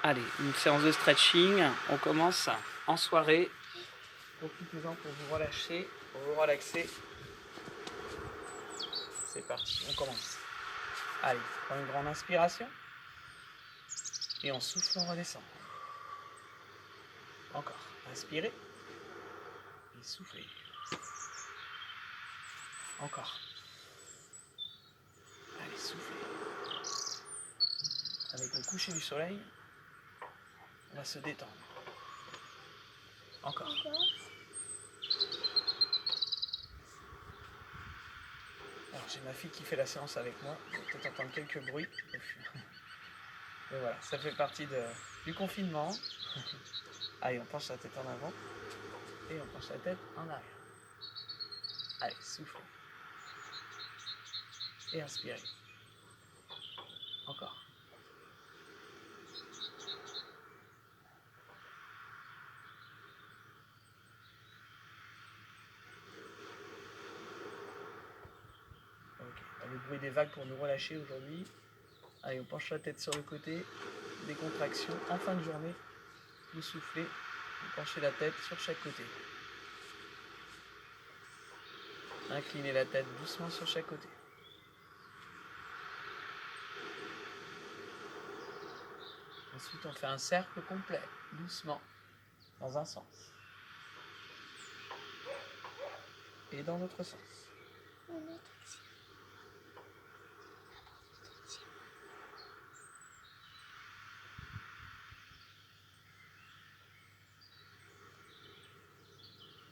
Allez, une séance de stretching. On commence en soirée. Profitez-en pour vous relâcher, pour vous relaxer. C'est parti, on commence. Allez, prends une grande inspiration. Et on souffle, on redescend. Encore. Inspirez. Et soufflez. Encore. Allez, soufflez. Avec le coucher du soleil, on va se détendre. Encore. Alors j'ai ma fille qui fait la séance avec moi. Vous allez peut-être entendre quelques bruits. Mais voilà, ça fait partie du confinement. Allez, on penche la tête en avant. Et on penche la tête en arrière. Allez, soufflez. Et inspirez. Encore. Ok, le bruit des vagues pour nous relâcher aujourd'hui. Allez, on penche la tête sur le côté. Des contractions en fin de journée. Vous soufflez. Vous penchez la tête sur chaque côté. Inclinez la tête doucement sur chaque côté. Ensuite, on fait un cercle complet, doucement, dans un sens. Et dans l'autre sens.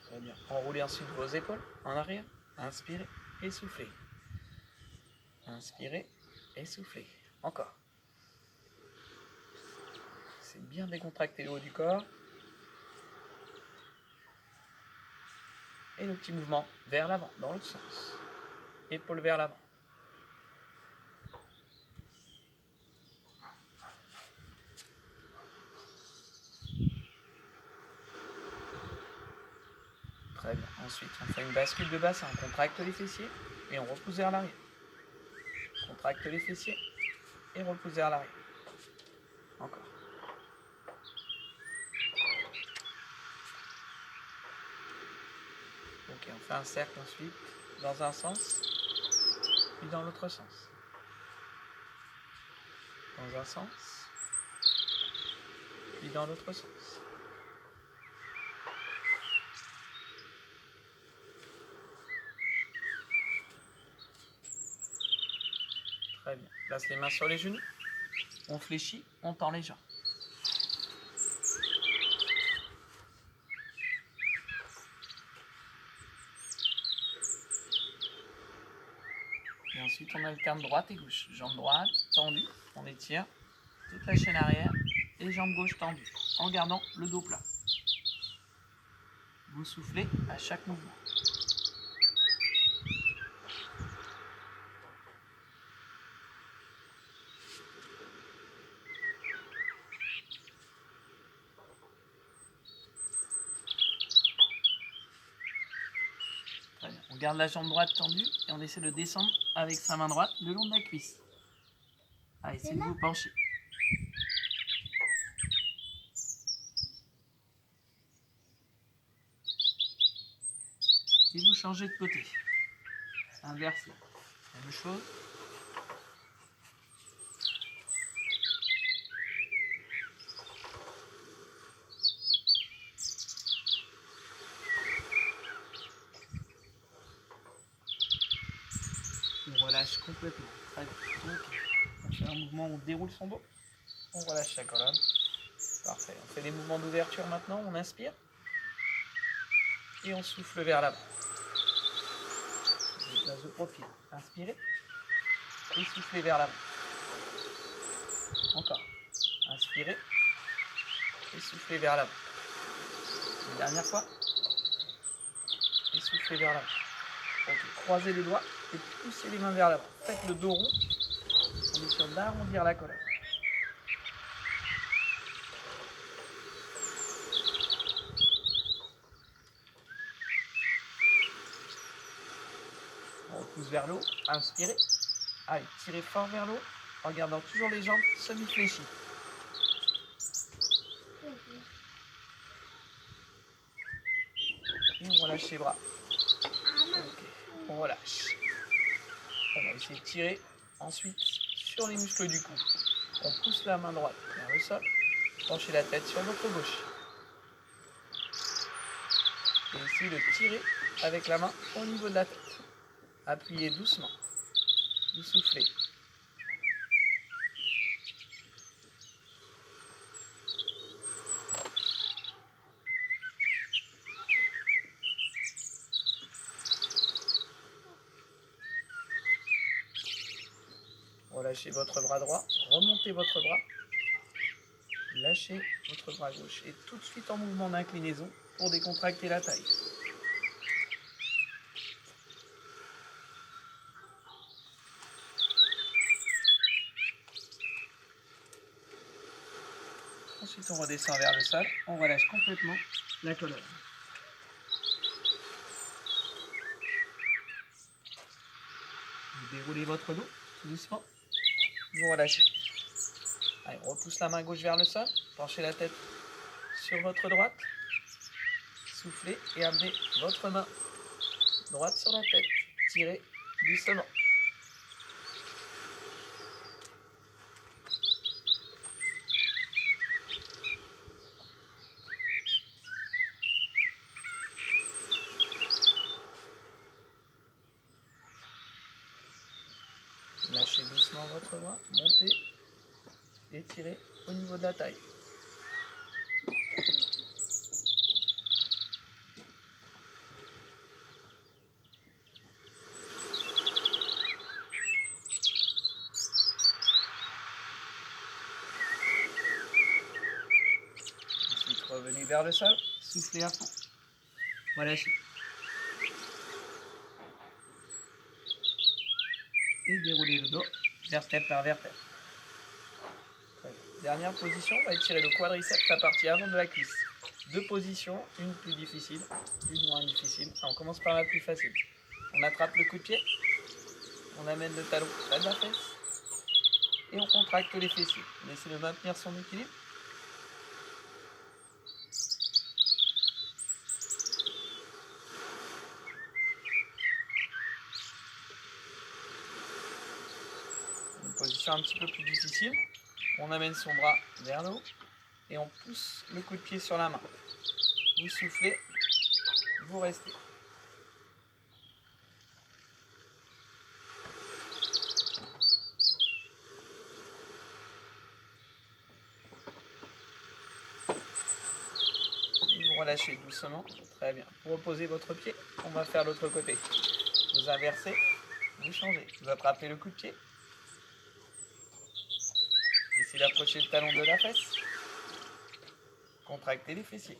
Très bien. Enroulez ensuite vos épaules en arrière. Inspirez et soufflez. Inspirez et soufflez. Encore. C'est bien décontracter le haut du corps. Et le petit mouvement vers l'avant, dans l'autre sens. Épaules vers l'avant. Très bien. Ensuite, on fait une bascule de bassin. On contracte les fessiers et on repousse vers l'arrière. Contracte les fessiers et repousse vers l'arrière. Encore. Ok, on fait un cercle ensuite, dans un sens, puis dans l'autre sens. Dans un sens, puis dans l'autre sens. Très bien. Place les mains sur les genoux. On fléchit, on tend les jambes. Et ensuite, on alterne droite et gauche. Jambe droite tendue, on étire toute la chaîne arrière et jambe gauche tendue, en gardant le dos plat. Vous soufflez à chaque mouvement. Très bien. On garde la jambe droite tendue et on essaie de descendre avec sa main droite le long de la cuisse. Allez, essayez de vous pencher. Et vous changez de côté. Inversez. Même chose. On relâche complètement. Très bien. Okay. On fait un mouvement où on déroule son dos. On relâche la colonne. Parfait. On fait des mouvements d'ouverture maintenant. On inspire. Et on souffle vers l'avant. Place de profil. Inspirez. Et soufflez vers l'avant. Encore. Inspirez. Et soufflez vers l'avant. Une dernière fois. Et soufflez vers l'avant. Ok. Croisez les doigts et poussez les mains vers l'avant. Faites le dos rond. On est sûr d'arrondir la colonne. On repousse vers le haut. Inspirez. Allez, tirez fort vers le haut en gardant toujours les jambes semi-fléchies. Et on relâche les bras. Ok, on relâche. On va essayer de tirer ensuite sur les muscles du cou. On pousse la main droite vers le sol. Penchez la tête sur votre gauche. Et essayez de tirer avec la main au niveau de la tête. Appuyez doucement. Vous soufflez. Relâchez votre bras droit, remontez votre bras, lâchez votre bras gauche et tout de suite en mouvement d'inclinaison pour décontracter la taille. Ensuite on redescend vers le sol, on relâche complètement la colonne. Vous déroulez votre dos doucement, vous relâchez. Allez, on repousse la main gauche vers le sol, penchez la tête sur votre droite, soufflez et amenez votre main droite sur la tête. Tirez doucement. Lâchez doucement votre bras, montez et tirez au niveau de la taille. Ensuite, revenez vers le sol, soufflez à fond. Relâchez. Et déroulez le dos, vertèbre par vertèbre. Dernière position, on va étirer le quadriceps, la partie avant de la cuisse. 2 positions, une plus difficile, une moins difficile. On commence par la plus facile. On attrape le coup de pied, on amène le talon près de la fesse et on contracte les fessiers. On essaie de maintenir son équilibre. Une position un petit peu plus difficile. On amène son bras vers le haut et on pousse le coup de pied sur la main. Vous soufflez, vous restez. Et vous relâchez doucement. Très bien. Pour reposer votre pied, on va faire l'autre côté. Vous inversez, vous changez. Vous attrapez le coup de pied. Essayez d'approcher le talon de la fesse. Contractez les fessiers.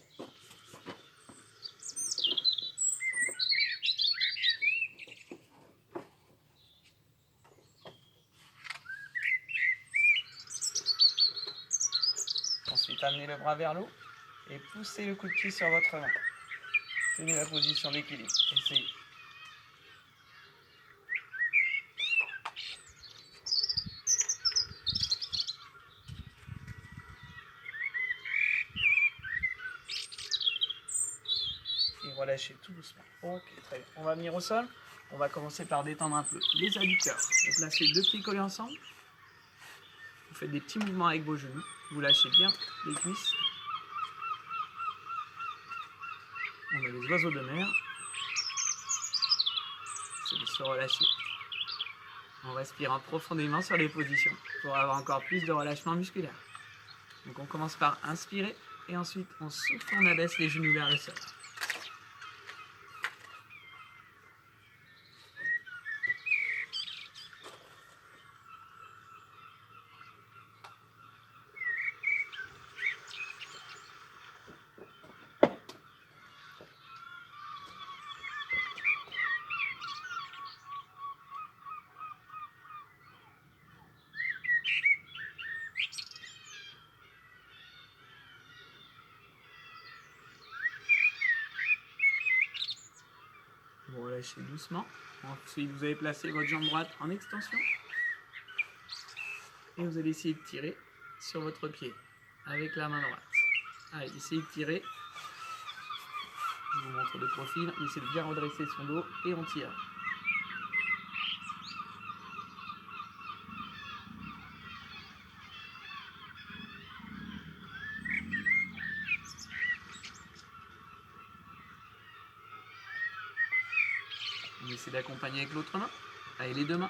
Ensuite, amenez le bras vers l'eau et poussez le coup de pied sur votre main. Tenez la position d'équilibre. Essayez. Et relâchez tout doucement. Ok, très bien. On va venir au sol. On va commencer par détendre un peu les adducteurs. Vous placez 2 pieds collés ensemble. Vous faites des petits mouvements avec vos genoux. Vous lâchez bien les cuisses. On a les oiseaux de mer. C'est de se relâcher. En respirant profondément sur les positions pour avoir encore plus de relâchement musculaire. Donc on commence par inspirer et ensuite on souffle, on abaisse les genoux vers le sol. Vous relâchez doucement. Ensuite, vous allez placer votre jambe droite en extension. Et vous allez essayer de tirer sur votre pied avec la main droite. Allez, essayez de tirer. Je vous montre de profil. On essaie de bien redresser son dos et on tire. On essaie d'accompagner avec l'autre main. Allez, les deux mains.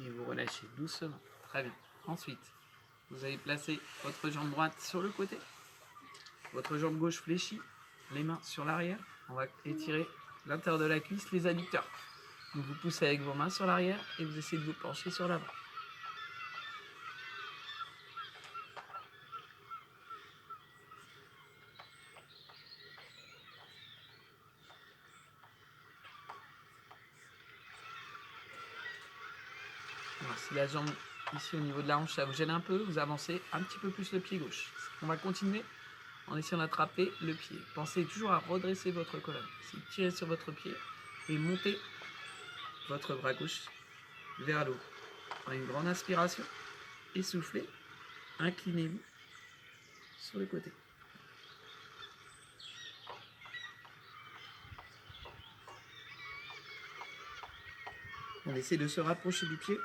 Et vous relâchez doucement. Très bien. Ensuite, vous allez placer votre jambe droite sur le côté. Votre jambe gauche fléchie. Les mains sur l'arrière. On va étirer l'intérieur de la cuisse, les adducteurs. Donc vous poussez avec vos mains sur l'arrière et vous essayez de vous pencher sur l'avant. Alors, si la jambe ici au niveau de la hanche, ça vous gêne un peu, vous avancez un petit peu plus le pied gauche. On va continuer en essayant d'attraper le pied. Pensez toujours à redresser votre colonne. C'est tirer sur votre pied et monter votre bras gauche vers le haut. Prenez une grande inspiration, essoufflez, inclinez-vous sur le côté. On essaie de se rapprocher du pied.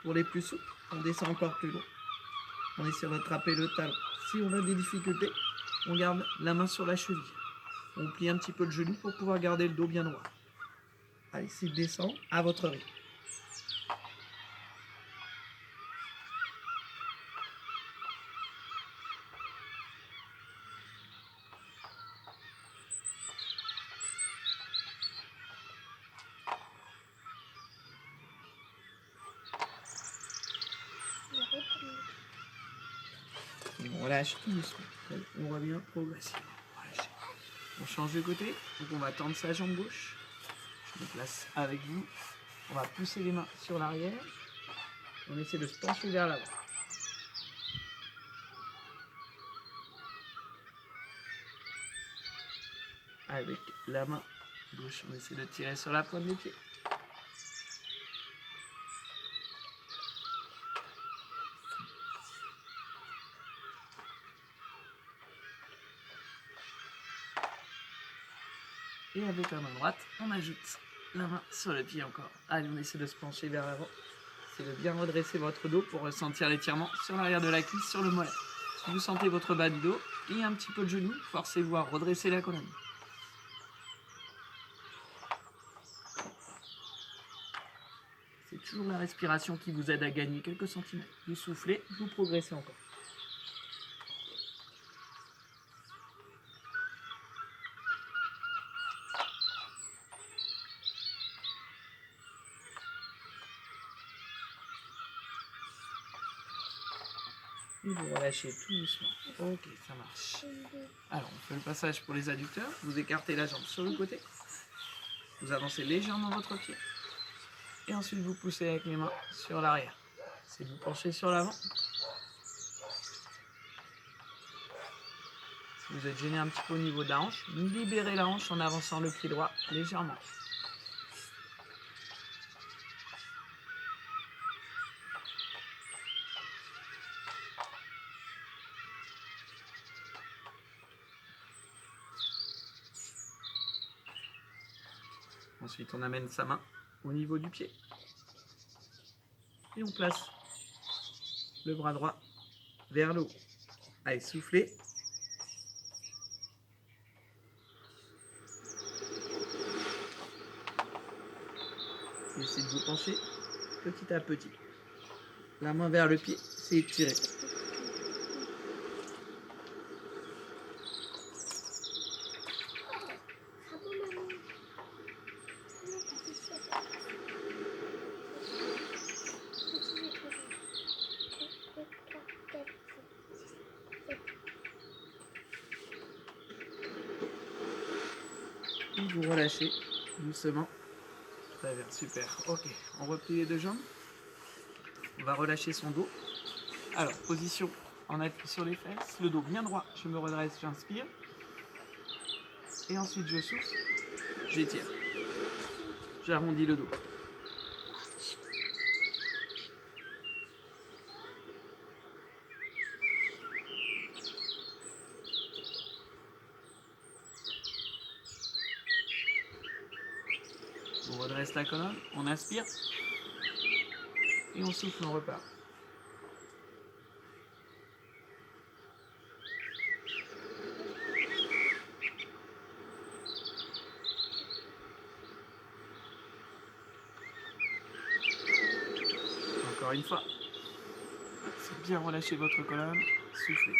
Pour les plus souples, on descend encore plus loin. On essaie d'attraper le talon. Si on a des difficultés, on garde la main sur la cheville. On plie un petit peu le genou pour pouvoir garder le dos bien droit. Allez, essayez de descendre à votre rythme. On relâche tout doucement. On revient progressivement. On change de côté. Donc on va tendre sa jambe gauche. Je me place avec vous. On va pousser les mains sur l'arrière. On essaie de se pencher vers l'avant. Avec la main gauche, on essaie de tirer sur la pointe des pieds. Et avec la main droite, on ajoute la main sur le pied encore. Allez, on essaie de se pencher vers l'avant. C'est de bien redresser votre dos pour ressentir l'étirement sur l'arrière de la cuisse, sur le mollet. Si vous sentez votre bas du dos et un petit peu le genou, forcez-vous à redresser la colonne. C'est toujours la respiration qui vous aide à gagner quelques centimètres. Vous soufflez, vous progressez encore. Et vous relâchez tout doucement. Ok, ça marche. Alors, on fait le passage pour les adducteurs. Vous écartez la jambe sur le côté. Vous avancez légèrement votre pied. Et ensuite, vous poussez avec les mains sur l'arrière. C'est de vous pencher sur l'avant. Si vous êtes gêné un petit peu au niveau de la hanche, libérez la hanche en avançant le pied droit légèrement. Ensuite, on amène sa main au niveau du pied. Et on place le bras droit vers le haut. Allez, soufflez. Essayez de vous pencher petit à petit. La main vers le pied, c'est étirer. Et vous relâchez doucement Très bien, super. Ok, on replie les deux jambes. On va relâcher son dos. Alors, position en appui sur les fesses, le dos bien droit. Je me redresse, j'inspire. Et ensuite, je souffle, j'étire. J'arrondis le dos. On redresse la colonne, on inspire. Et on souffle, on repart. Encore une fois. C'est bien relâcher votre colonne, soufflez.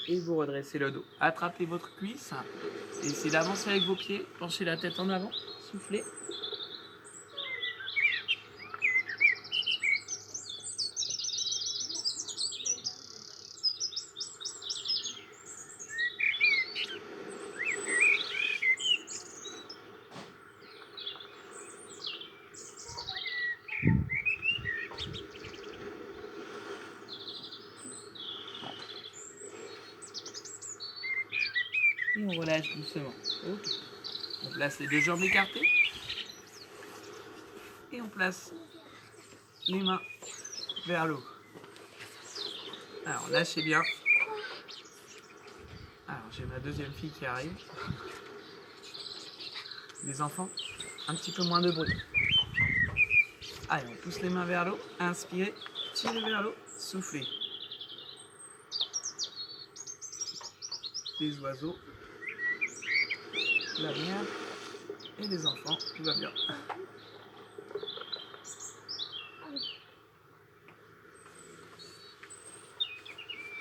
Et vous redressez le dos. Attrapez votre cuisse. Essayez d'avancer avec vos pieds. Penchez la tête en avant. Soufflez. Et on relâche doucement. Ok. On place les deux jambes écartées. Et on place les mains vers le haut. Alors lâchez bien. Alors j'ai ma deuxième fille qui arrive. Les enfants, un petit peu moins de bruit. Allez, on pousse les mains vers l'eau. Inspirez, tirez vers l'eau, soufflez. Les oiseaux, la mer et les enfants, tout va bien.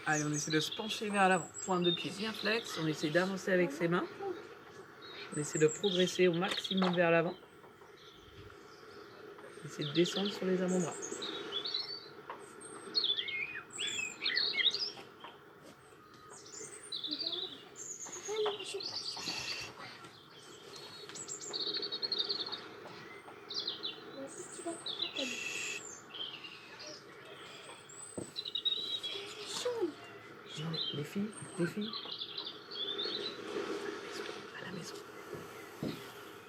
Allez, on essaie de se pencher vers l'avant. Pointe de pied bien flex. On essaie d'avancer avec ses mains. On essaie de progresser au maximum vers l'avant. On essaie de descendre sur les avant-bras. Les filles, à la maison.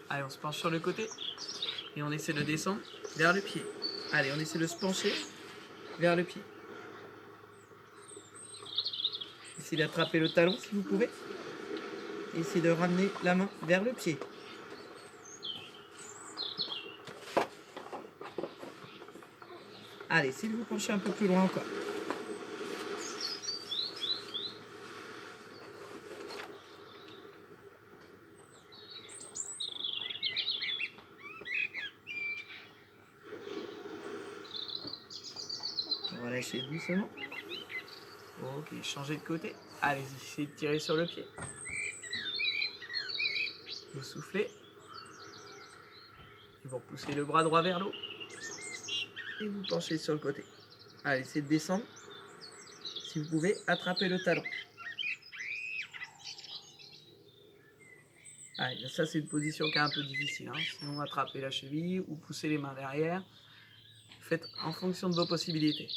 Allez, on se penche sur le côté et on essaie de descendre vers le pied. Allez, on essaie de se pencher vers le pied. Essayez d'attraper le talon si vous pouvez. Essayez de ramener la main vers le pied. Allez, essayez de vous pencher un peu plus loin encore. Relâchez doucement. Ok, changez de côté. Allez-y, essayez de tirer sur le pied. Vous soufflez. Et vous repoussez le bras droit vers l'eau. Et vous penchez sur le côté. Allez, essayez de descendre. Si vous pouvez, attrapez le talon. Allez, ça c'est une position qui est un peu difficile. Sinon, attrapez la cheville ou poussez les mains derrière. Faites en fonction de vos possibilités.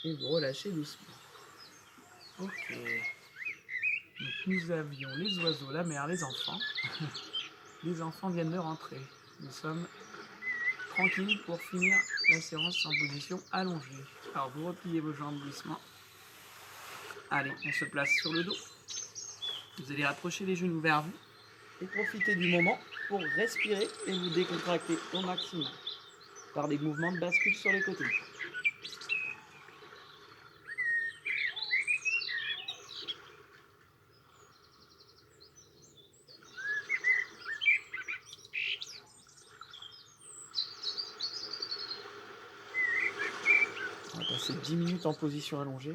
Et vous relâchez doucement. Ok. Donc nous avions les oiseaux, la mer, les enfants. Les enfants viennent de rentrer. Nous sommes tranquilles pour finir la séance en position allongée. Alors vous repliez vos jambes doucement. Allez, on se place sur le dos. Vous allez rapprocher les genoux vers vous et profiter du moment pour respirer et vous décontracter au maximum par des mouvements de bascule sur les côtés. passer 10 minutes en position allongée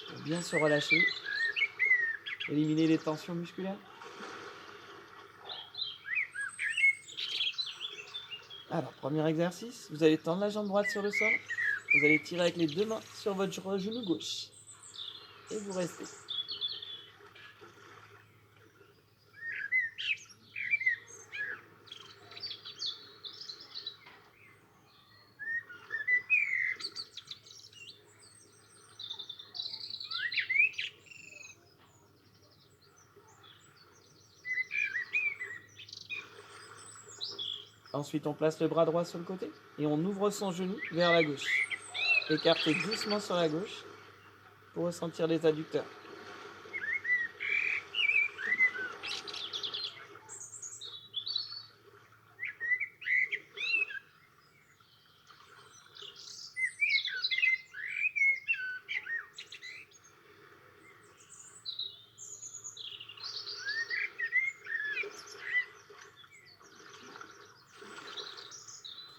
pour bien se relâcher, éliminer les tensions musculaires. Alors, premier exercice, vous allez tendre la jambe droite sur le sol, vous allez tirer avec les deux mains sur votre genou gauche et vous restez. Ensuite, on place le bras droit sur le côté et on ouvre son genou vers la gauche. Écartez doucement sur la gauche pour ressentir les adducteurs.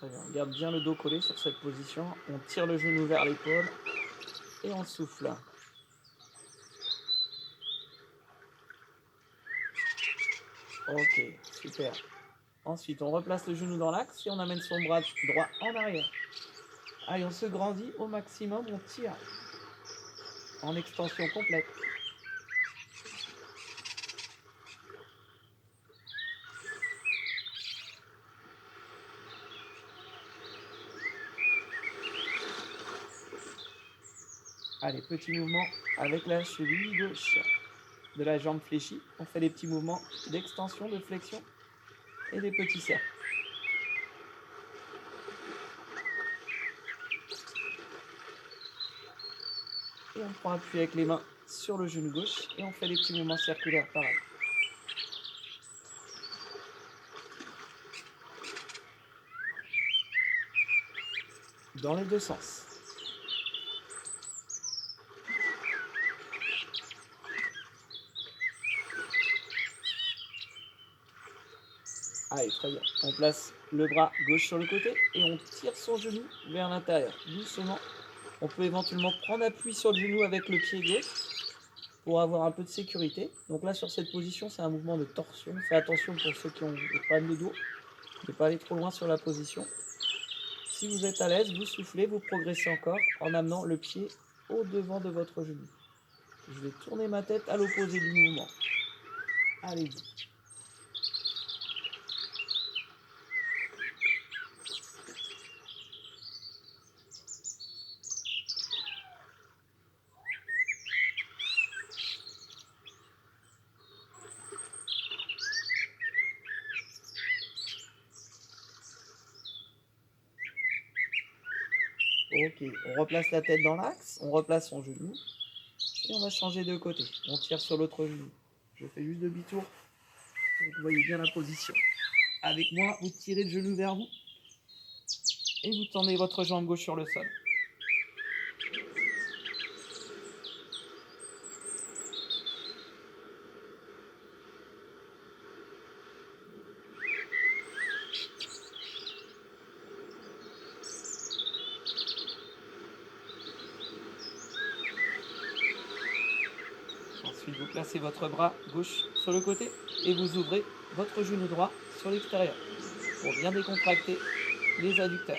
Très bien. On garde bien le dos collé sur cette position. On tire le genou vers l'épaule et on souffle. Ok, super. Ensuite, on replace le genou dans l'axe et on amène son bras droit en arrière. Allez, on se grandit au maximum, on tire en extension complète. Allez, petit mouvement avec la cheville gauche de la jambe fléchie. On fait des petits mouvements d'extension, de flexion et des petits cercles. Et on prend appui avec les mains sur le genou gauche et on fait des petits mouvements circulaires pareil. Dans les deux sens. Allez, très bien. On place le bras gauche sur le côté et on tire son genou vers l'intérieur, doucement. On peut éventuellement prendre appui sur le genou avec le pied gauche pour avoir un peu de sécurité. Donc là, sur cette position, c'est un mouvement de torsion. Faites attention pour ceux qui ont des problèmes de dos, de ne pas aller trop loin sur la position. Si vous êtes à l'aise, vous soufflez, vous progressez encore en amenant le pied au devant de votre genou. Je vais tourner ma tête à l'opposé du mouvement. Allez-y. Ok, on replace la tête dans l'axe, on replace son genou et on va changer de côté. On tire sur l'autre genou. Je fais juste demi-tour pour que vous voyez bien la position. Avec moi, vous tirez le genou vers vous et vous tendez votre jambe gauche sur le sol. Ensuite, vous placez votre bras gauche sur le côté et vous ouvrez votre genou droit sur l'extérieur pour bien décontracter les adducteurs.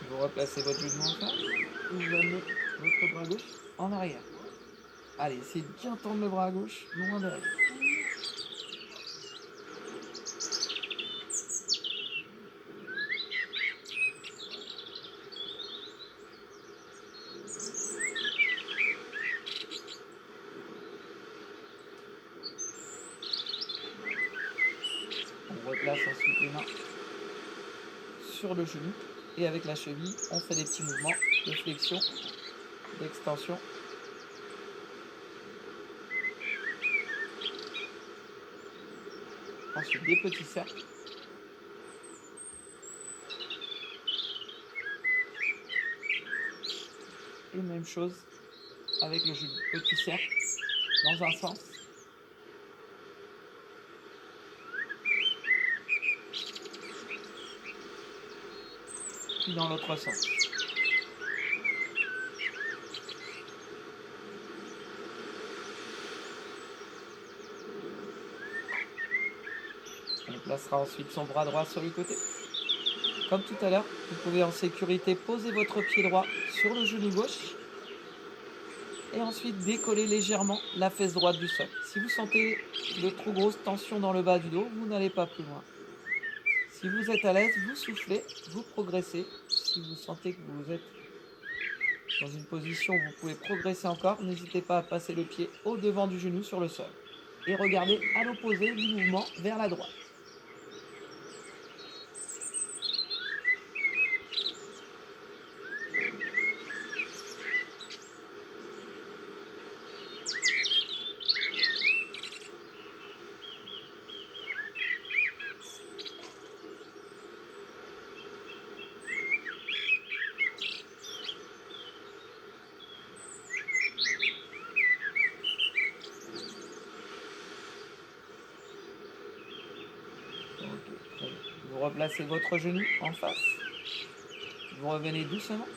Vous replacez votre genou en face et vous amenez votre bras gauche en arrière. Allez, essayez de bien tendre le bras gauche, loin derrière. On replace ensuite les mains sur le genou et avec la cheville, on fait des petits mouvements de flexion, d'extension. Ensuite, des petits cercles. Et même chose avec le petit cercle dans un sens. Puis dans l'autre sens. On placera ensuite son bras droit sur le côté. Comme tout à l'heure, vous pouvez en sécurité poser votre pied droit sur le genou gauche et ensuite décoller légèrement la fesse droite du sol. Si vous sentez de trop grosses tensions dans le bas du dos, vous n'allez pas plus loin. Si vous êtes à l'aise, vous soufflez, vous progressez. Si vous sentez que vous êtes dans une position où vous pouvez progresser encore, n'hésitez pas à passer le pied au devant du genou sur le sol. Et regardez à l'opposé du mouvement vers la droite. Ok, très bien. Vous replacez votre genou en face. Vous revenez doucement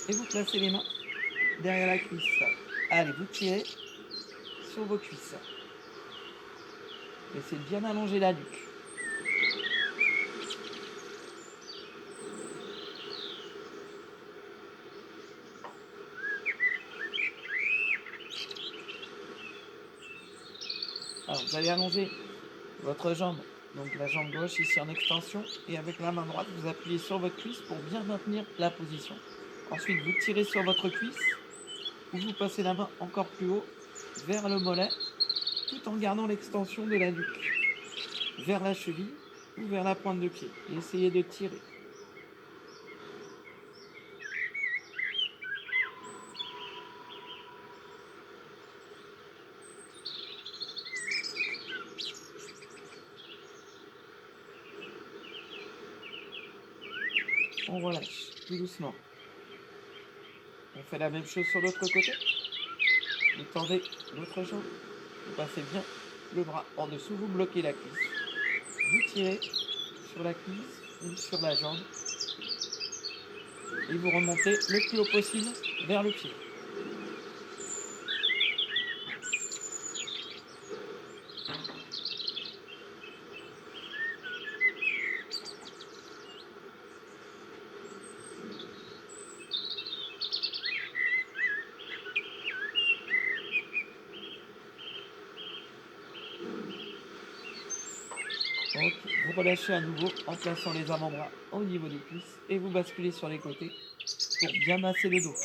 et vous placez les mains derrière la cuisse. Allez, vous tirez sur vos cuisses. Essayez de bien allonger la nuque. Alors, vous allez allonger votre jambe, donc la jambe gauche ici en extension, et avec la main droite, vous appuyez sur votre cuisse pour bien maintenir la position. Ensuite, vous tirez sur votre cuisse, ou vous passez la main encore plus haut vers le mollet, tout en gardant l'extension de la nuque, vers la cheville ou vers la pointe de pied. Et essayez de tirer. On relâche, tout doucement. On fait la même chose sur l'autre côté. Vous tendez l'autre jambe. Vous passez bien le bras en dessous, vous bloquez la cuisse. Vous tirez sur la cuisse ou sur la jambe. Et vous remontez le plus haut possible vers le pied. Ok, vous relâchez à nouveau en plaçant les avant-bras au niveau des cuisses et vous basculez sur les côtés pour bien masser le dos.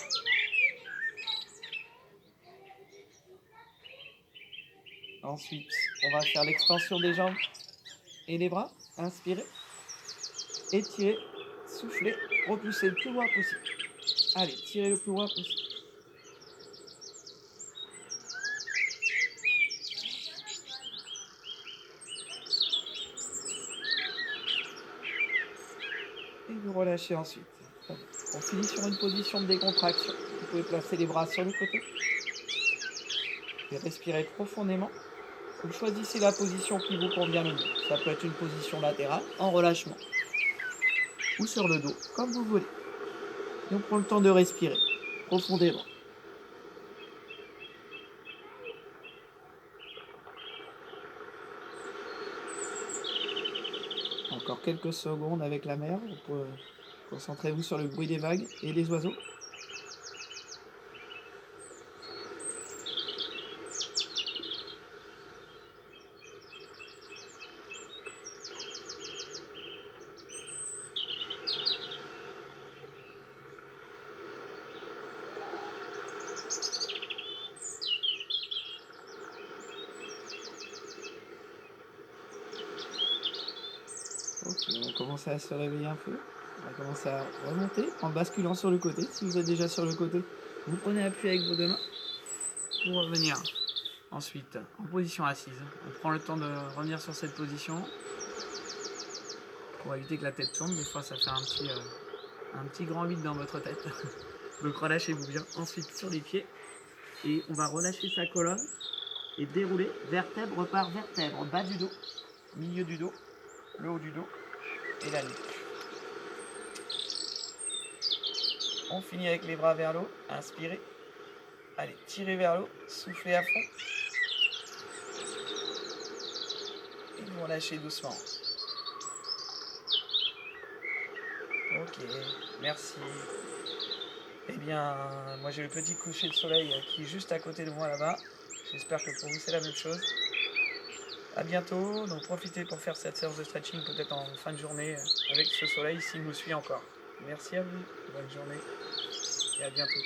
Ensuite, on va faire l'extension des jambes et les bras. Inspirez, étirez, soufflez, repoussez le plus loin possible. Allez, tirez le plus loin possible. Et vous relâchez ensuite. On finit sur une position de décontraction. Vous pouvez placer les bras sur le côté et respirer profondément. Vous choisissez la position qui vous convient le mieux. Ça peut être une position latérale, en relâchement, ou sur le dos, comme vous voulez. Et on prend le temps de respirer profondément. Encore quelques secondes avec la mer. Concentrez-vous sur le bruit des vagues et des oiseaux. Ok, on va commencer à se réveiller un peu. On va commencer à remonter en basculant sur le côté. Si vous êtes déjà sur le côté, vous prenez appui avec vos deux mains pour revenir Ensuite, en position assise, on prend le temps de revenir sur cette position pour éviter que la tête tourne. Des fois, ça fait un petit grand vide dans votre tête. Donc relâchez-vous bien. Ensuite, sur les pieds. Et on va relâcher sa colonne et dérouler vertèbre par vertèbre. Bas du dos, milieu du dos, le haut du dos et la nuque. On finit avec les bras vers le haut. Inspirez. Allez, tirez vers le haut. Soufflez à fond. Et vous relâchez doucement. Ok, merci. Eh bien, moi j'ai le petit coucher de soleil qui est juste à côté de moi là-bas. J'espère que pour vous c'est la même chose. À bientôt, donc profitez pour faire cette séance de stretching peut-être en fin de journée avec ce soleil s'il nous suit encore. Merci à vous, bonne journée et à bientôt.